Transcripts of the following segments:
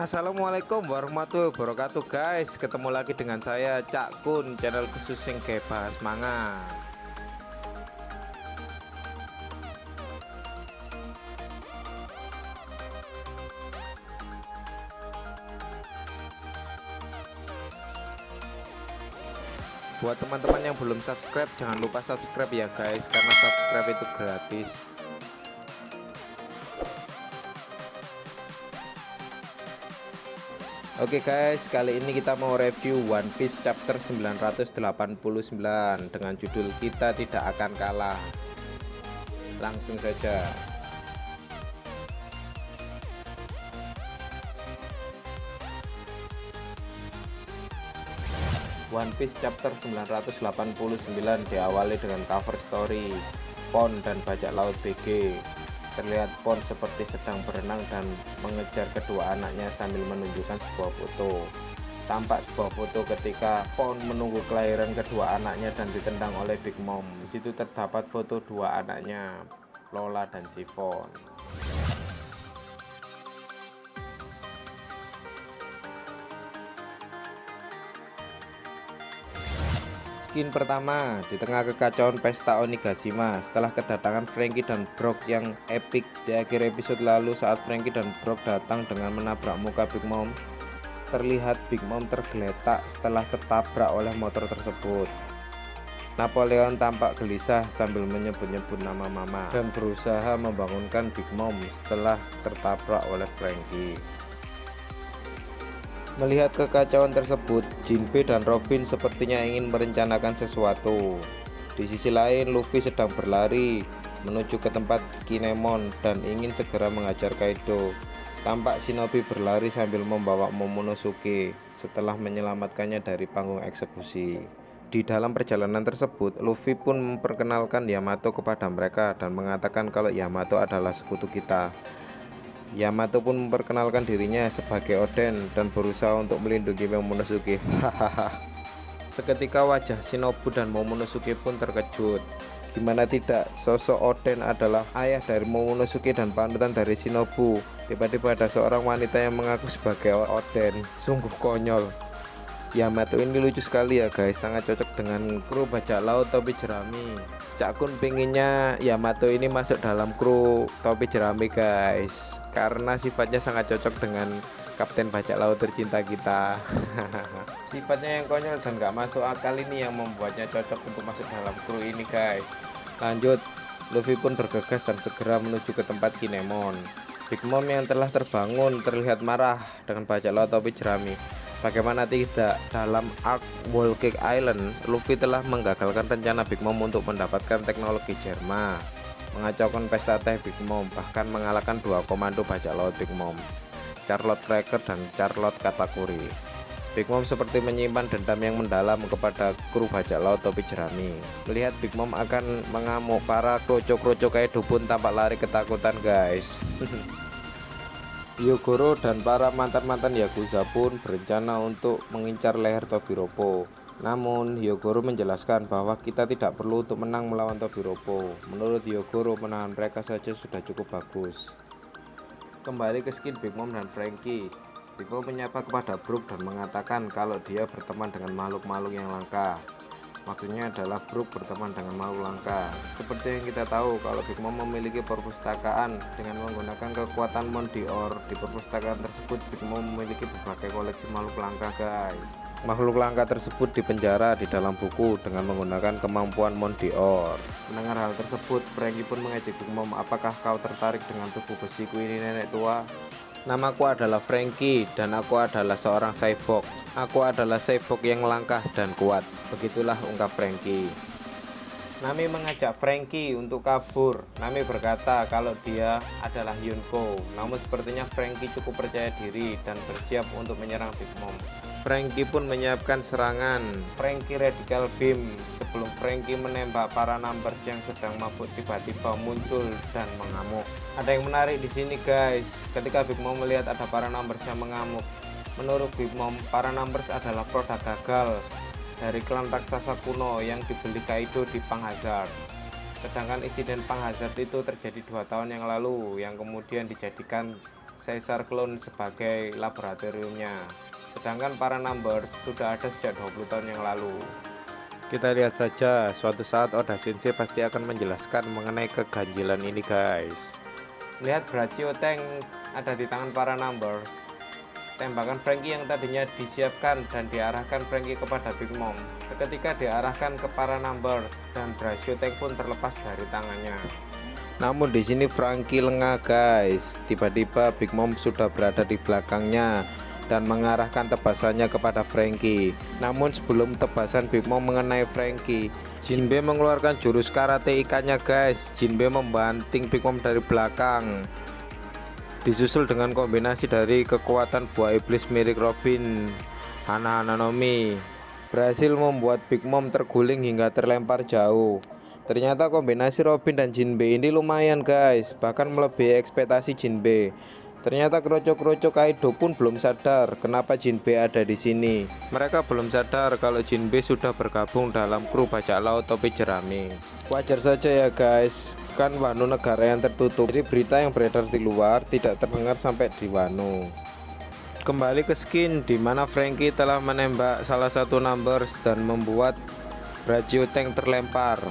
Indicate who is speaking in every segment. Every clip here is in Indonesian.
Speaker 1: Assalamualaikum warahmatullahi wabarakatuh guys. Ketemu lagi dengan saya Cak Kun, channel khusus sing bahas manga. Buat teman-teman yang belum subscribe, jangan lupa subscribe ya guys, karena subscribe itu gratis. Oke guys, kali ini kita mau review One Piece chapter 989 dengan judul Kita Tidak Akan Kalah. Langsung saja. One Piece chapter 989 diawali dengan cover story Pon dan bajak laut BG. Terlihat Pon seperti sedang berenang dan mengejar kedua anaknya sambil menunjukkan sebuah foto. Tampak sebuah foto ketika Pon menunggu kelahiran kedua anaknya dan ditendang oleh Big Mom. Di situ terdapat foto dua anaknya, Lola dan Chiffon. Skin pertama, di tengah kekacauan pesta Onigashima setelah kedatangan Franky dan Brock yang epic di akhir episode lalu saat Franky dan Brock datang dengan menabrak muka Big Mom, terlihat Big Mom tergeletak setelah tertabrak oleh motor tersebut. Napoleon tampak gelisah sambil menyebut-nyebut nama Mama dan berusaha membangunkan Big Mom setelah tertabrak oleh Franky. Melihat kekacauan tersebut, Jinbe dan Robin sepertinya ingin merencanakan sesuatu. Di sisi lain, Luffy sedang berlari menuju ke tempat Kinemon dan ingin segera mengajar Kaido. Tampak Shinobi berlari sambil membawa Momonosuke setelah menyelamatkannya dari panggung eksekusi. Di dalam perjalanan tersebut, Luffy pun memperkenalkan Yamato kepada mereka dan mengatakan kalau Yamato adalah sekutu kita. Yamato pun memperkenalkan dirinya sebagai Oden dan berusaha untuk melindungi Momonosuke. Hahaha. Seketika wajah Shinobu dan Momonosuke pun terkejut. Gimana tidak, sosok Oden adalah ayah dari Momonosuke dan panutan dari Shinobu. Tiba-tiba ada seorang wanita yang mengaku sebagai Oden. Sungguh konyol. Yamato ini lucu sekali ya guys, sangat cocok dengan kru bajak laut topi jerami. Cak Kun pinginnya Yamato ini masuk dalam kru topi jerami guys, karena sifatnya sangat cocok dengan kapten bajak laut tercinta kita. Sifatnya yang konyol dan gak masuk akal ini yang membuatnya cocok untuk masuk dalam kru ini guys. Lanjut, Luffy pun bergegas dan segera menuju ke tempat Kinemon. Big Mom yang telah terbangun terlihat marah dengan bajak laut topi jerami. Bagaimana tidak, dalam arc Whole Cake Island, Luffy telah menggagalkan rencana Big Mom untuk mendapatkan teknologi Germa, mengacaukan pesta teh Big Mom, bahkan mengalahkan dua komando bajak laut Big Mom, Charlotte Cracker dan Charlotte Katakuri. Big Mom seperti menyimpan dendam yang mendalam kepada kru bajak laut topi jerami. Melihat Big Mom akan mengamuk, para kroco-kroco Kaido pun tampak lari ketakutan guys. Hyogoro dan para mantan-mantan Yakuza pun berencana untuk mengincar leher Tobiropo. Namun Hyogoro menjelaskan bahwa kita tidak perlu untuk menang melawan Tobiropo. Menurut Hyogoro, menahan mereka saja sudah cukup bagus. Kembali ke skin Big Mom dan Franky. Big Mom menyapa kepada Brook dan mengatakan kalau dia berteman dengan makhluk-makhluk yang langka. Maksudnya adalah Brook berteman dengan makhluk langka. Seperti yang kita tahu, kalau Big Mom memiliki perpustakaan dengan menggunakan kekuatan Mondior. Di perpustakaan tersebut Big Mom memiliki berbagai koleksi makhluk langka guys. Makhluk langka tersebut dipenjara di dalam buku dengan menggunakan kemampuan Mondior. Mendengar hal tersebut, Franky pun mengejek Big Mom, apakah kau tertarik dengan tubuh besiku ini nenek tua? Namaku adalah Franky dan aku adalah seorang cyborg. Aku adalah cyborg yang langkah dan kuat. Begitulah ungkap Franky. Nami mengajak Franky untuk kabur. Nami berkata kalau dia adalah Yonko. Namun sepertinya Franky cukup percaya diri dan bersiap untuk menyerang Big Mom. Franky pun menyiapkan serangan Franky Radical Beam. Sebelum Franky menembak, para numbers yang sedang mabuk tiba-tiba muncul dan mengamuk. Ada yang menarik di sini guys, ketika Big Mom melihat ada para numbers yang mengamuk. Menurut Big Mom, para numbers adalah produk gagal dari klan raksasa kuno yang dibeli Kaido di Pang Hazard. Sedangkan insiden Pang Hazard itu terjadi 2 tahun yang lalu, yang kemudian dijadikan Caesar Clone sebagai laboratoriumnya. Sedangkan para Numbers sudah ada sejak 20 tahun yang lalu. Kita lihat saja, suatu saat Oda Sensei pasti akan menjelaskan mengenai keganjilan ini guys. Lihat Brachio Tank ada di tangan para Numbers. Tembakan Franky yang tadinya disiapkan dan diarahkan Franky kepada Big Mom seketika diarahkan ke para Numbers dan Brachio Tank pun terlepas dari tangannya. Namun di sini Franky lengah guys. Tiba-tiba Big Mom sudah berada di belakangnya dan mengarahkan tebasannya kepada Franky. Namun sebelum tebasan Big Mom mengenai Franky, Jinbe mengeluarkan jurus karate ikannya guys. Jinbe membanting Big Mom dari belakang, disusul dengan kombinasi dari kekuatan buah iblis mirip Robin. Hana Nomi berhasil membuat Big Mom terguling hingga terlempar jauh. Ternyata kombinasi Robin dan Jinbe ini lumayan guys, bahkan melebihi ekspektasi Jinbe. Ternyata kroco-kroco Kaido pun belum sadar kenapa Jinbe ada di sini. Mereka belum sadar kalau Jinbe sudah bergabung dalam kru bajak laut topi jerami. Wajar saja ya guys, kan Wano negara yang tertutup, jadi berita yang beredar di luar tidak terdengar sampai di Wano. Kembali ke skin di mana Franky telah menembak salah satu Numbers dan membuat Brachio Tank terlempar.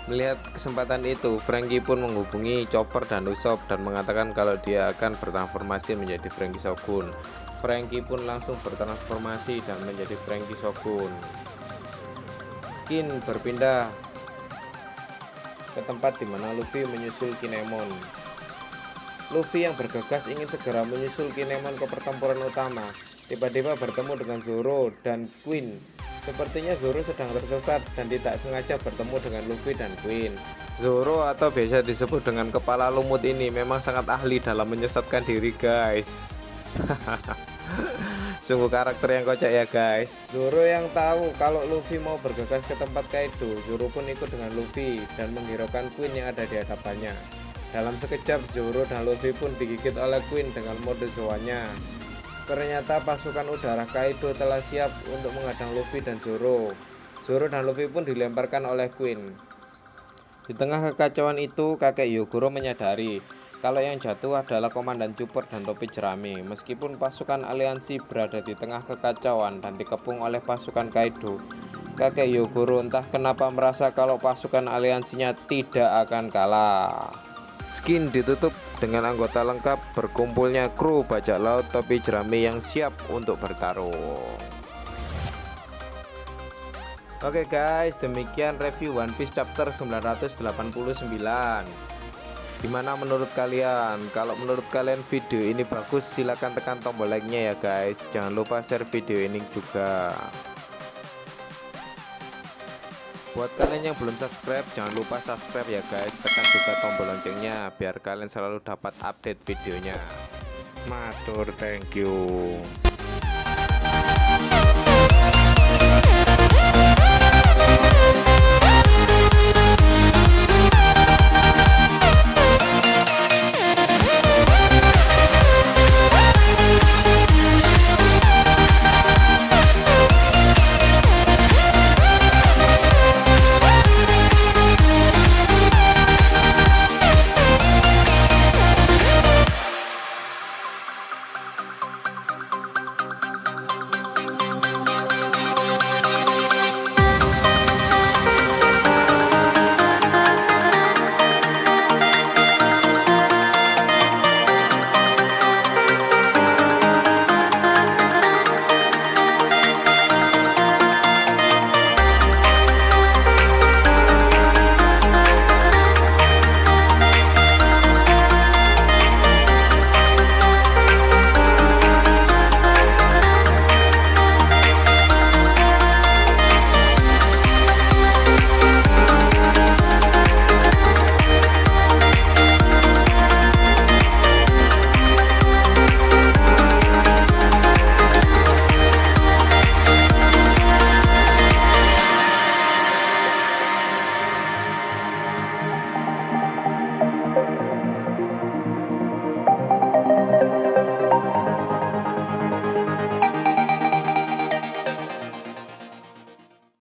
Speaker 1: Melihat kesempatan itu, Franky pun menghubungi Chopper dan Usopp dan mengatakan kalau dia akan bertransformasi menjadi Franky Shogun. Franky pun langsung bertransformasi dan menjadi Franky Shogun. Skin berpindah ke tempat di mana Luffy menyusul Kinemon. Luffy yang bergegas ingin segera menyusul Kinemon ke pertempuran utama, tiba-tiba bertemu dengan Zoro dan Queen. Sepertinya Zoro sedang tersesat dan tidak sengaja bertemu dengan Luffy dan Queen. Zoro atau biasa disebut dengan kepala lumut ini memang sangat ahli dalam menyesatkan diri guys. Sungguh karakter yang kocak ya guys. Zoro yang tahu kalau Luffy mau bergegas ke tempat Kaido, Zoro pun ikut dengan Luffy dan menghiraukan Queen yang ada di hadapannya. Dalam sekejap Zoro dan Luffy pun digigit oleh Queen dengan mode Zoanya. Ternyata pasukan udara Kaido telah siap untuk menghadang Luffy dan Zoro. Zoro dan Luffy pun dilemparkan oleh Queen. Di tengah kekacauan itu, kakek Hyogoro menyadari kalau yang jatuh adalah Komandan Chopper dan topi jerami. Meskipun pasukan aliansi berada di tengah kekacauan dan dikepung oleh pasukan Kaido, kakek Hyogoro entah kenapa merasa kalau pasukan aliansinya tidak akan kalah. Skin ditutup dengan anggota lengkap berkumpulnya kru bajak laut topi jerami yang siap untuk bertarung. Oke guys, demikian review One Piece chapter 989. Gimana menurut kalian? Kalau menurut kalian video ini bagus, silahkan tekan tombol like-nya ya guys. Jangan lupa share video ini juga. Buat kalian yang belum subscribe, jangan lupa subscribe ya guys. Tekan juga tombol loncengnya biar kalian selalu dapat update videonya. Matur, thank you.